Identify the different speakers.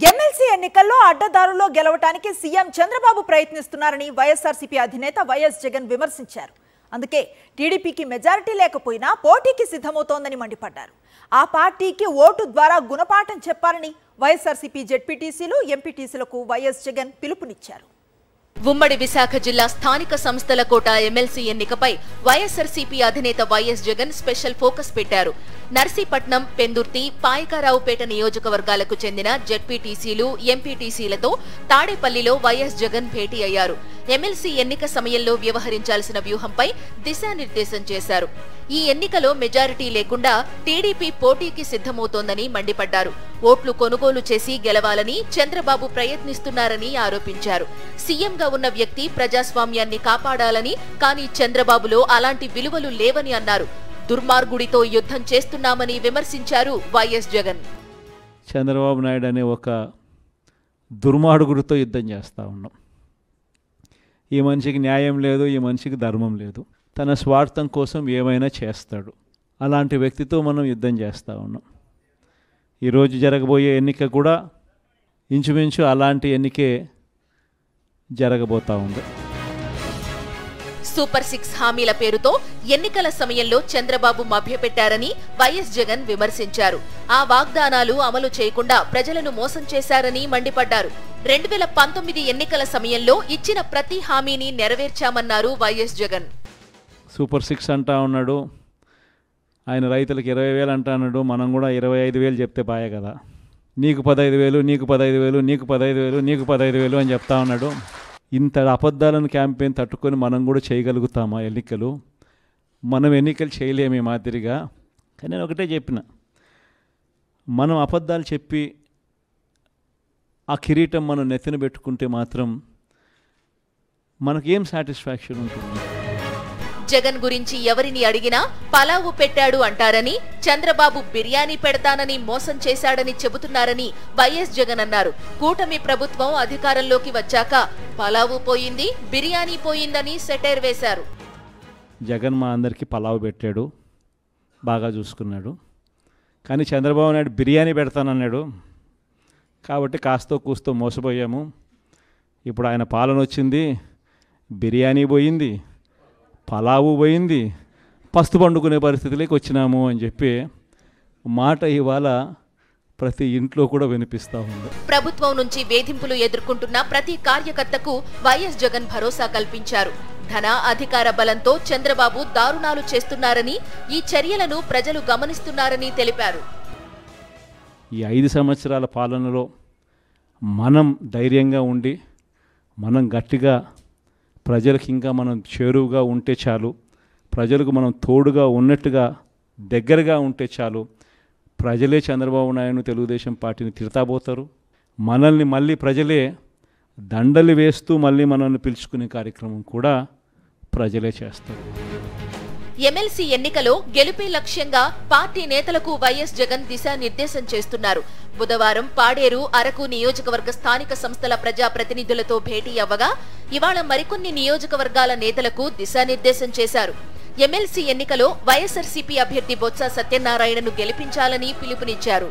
Speaker 1: MLC ఎన్నికల్లో అడ్డదారుల్లో గెలవడానికి CM Chandrababu ప్రయత్నిస్తున్నారని వైఎస్ఆర్సీపీ అధినేత వైఎస్ జగన్ విమర్శించారు. అందుకే టీడీపీకి మెజారిటీ లేకపోయినా పోటీకి సిద్ధమవుతోందని మండిపడ్డారు. ఆ పార్టీకి ఓటు ద్వారా గుణపాఠం చెప్పాలని వైఎస్ఆర్సీపీ జెడ్పీటీసీలు, ఎంపీటీసీలకు వైఎస్ జగన్ పిలుపునిచ్చారు.
Speaker 2: ఉమ్మడి విశాఖ జిల్లా స్థానిక సంస్థల కోట ఎమ్మెల్సీ ఎన్నికపై వైఎస్ఆర్సీపీ అధినేత వైఎస్ జగన్ స్పెషల్ ఫోకస్ పెట్టారు. నర్సీపట్నం, పెందుర్తి, పాయకారావుపేట నియోజకవర్గాలకు చెందిన జెడ్పీటీసీలు, ఎంపీటీసీలతో తాడేపల్లిలో వైఎస్ జగన్ భేటీ అయ్యారు. ఎమ్మెల్సీ ఎన్నిక సమయంలో వ్యవహరించాల్సిన వ్యూహంపై దిశానిర్దేశం చేశారు. ఈ ఎన్నికలో మెజారిటీ లేకుండా టీడీపీ పోటీకి సిద్ధమవుతోందని మండిపడ్డారు. ఓట్లు కొనుగోలు చేసి గెలవాలని చంద్రబాబు ప్రయత్నిస్తున్నారని ఆరోపించారు. సీఎంగా ఉన్న వ్యక్తి ప్రజాస్వామ్యాన్ని కాపాడాలని, కానీ చంద్రబాబులో అలాంటి విలువలు లేవని అన్నారు. దుర్మార్గుడితో యుద్ధం చేస్తున్నామని విమర్శించారు వైఎస్ జగన్.
Speaker 3: చంద్రబాబు నాయుడు అనే ఒక దుర్మార్గుడితో యుద్ధం చేస్తూ ఉన్నాం. ఈ మనిషికి న్యాయం లేదు, ఈ మనిషికి ధర్మం లేదు, తన స్వార్థం కోసం ఏమైనా చేస్తాడు. అలాంటి వ్యక్తితో మనం యుద్ధం చేస్తూ ఉన్నాం. ఈరోజు జరగబోయే ఎన్నిక కూడా ఇంచుమించు అలాంటి ఎన్నికే జరగబోతూ ఉంది.
Speaker 2: సూపర్ 6 హామీల పేరుతో ఎన్నికల సమయంలో చంద్రబాబు మభ్యపెట్టారని వైఎస్ జగన్ విమర్శించారు. ఆ వాగ్దానాలు అమలు చేయకుండా ప్రజలను మోసం చేశారని మండిపడ్డారు. 2019 ఎన్నికల సమయంలో ఇచ్చిన ప్రతి హామీని నెరవేర్చామన్నారు వైఎస్ జగన్.
Speaker 3: సూపర్ 6 అంటా ఉన్నాడు, ఆయన రైతులకు 20,000 అంటా అన్నాడు. మనం కూడా 25,000 చెప్తే బాయే కదా, నీకు 15,000, నీకు 15,000, నీకు 15,000, నీకు 15,000 అని చెప్తా ఉన్నాడు. ఇంత అబద్ధాలను క్యాంపెయిన్ తట్టుకొని మనం కూడా చేయగలుగుతామా ఎన్నికలు? మనం ఎన్నికలు చేయలేము మాదిరిగా. కానీ నేను ఒకటే చెప్పిన, మనం అబద్ధాలు చెప్పి ఆ కిరీటం మనం నెత్తిన పెట్టుకుంటే మాత్రం మనకేం సాటిస్ఫాక్షన్ ఉంటుంది?
Speaker 2: జగన్ గురించి ఎవరిని అడిగినా పలావు పెట్టాడు అంటారని, చంద్రబాబు బిర్యానీ పెడతానని మోసం చేశాడని చెబుతున్నారని వైఎస్ జగన్ అన్నారు. కూటమి ప్రభుత్వం అధికారంలోకి వచ్చాక పలావు పోయింది, బిర్యానీ పోయిందని సెటైర్ వేశారు.
Speaker 3: జగన్ మా అందరికీ పలావు పెట్టాడు, బాగా చూసుకున్నాడు. కానీ చంద్రబాబు నాయుడు బిర్యానీ పెడతానన్నాడు. కాబట్టి కాస్తో కూస్తో మోసపోయాము. ఇప్పుడు ఆయన పాలన వచ్చింది, బిర్యానీ పోయింది, పలావు పోయింది, పస్తు పండుకునే పరిస్థితిలోకి వచ్చినాము అని చెప్పి మాట ఇవాళ ప్రతి ఇంట్లో కూడా వినిపిస్తూ ఉంది.
Speaker 2: ప్రభుత్వం నుంచి వేధింపులు ఎదుర్కొంటున్న ప్రతి కార్యకర్తకు వైఎస్ జగన్ భరోసా కల్పించారు. ధన, అధికార బలంతో చంద్రబాబు దారుణాలు చేస్తున్నారని, ఈ చర్యలను ప్రజలు గమనిస్తున్నారని తెలిపారు.
Speaker 3: ఈ 5 సంవత్సరాల పాలనలో మనం ధైర్యంగా ఉండి, మనం గట్టిగా ప్రజలకు ఇంకా మనం చేరువుగా ఉంటే చాలు, ప్రజలకు మనం తోడుగా ఉన్నట్టుగా దగ్గరగా ఉంటే చాలు. ప్రజలే చంద్రబాబు నాయుడు తెలుగుదేశం పార్టీని తిడతాబోతారు. మనల్ని మళ్ళీ ప్రజలే దండలు వేస్తూ మళ్ళీ మనల్ని పిలుచుకునే కార్యక్రమం కూడా ప్రజలే చేస్తారు.
Speaker 2: ఎమ్మెల్సీ ఎన్నికలో గెలుపే లక్ష్యంగా పార్టీ నేతలకు వైఎస్ జగన్ దిశానిర్దేశం చేస్తున్నారు. బుధవారం పాడేరు, అరకు నియోజకవర్గ స్థానిక సంస్థల ప్రజాప్రతినిధులతో భేటీ అవ్వగా ఇవాళ మరికొన్ని నియోజకవర్గాల నేతలకు దిశానిర్దేశం చేశారు. ఎమ్మెల్సీ ఎన్నికలో వైఎస్ఆర్సీపీ అభ్యర్థి బొత్స సత్యనారాయణను గెలిపించాలని పిలుపునిచ్చారు.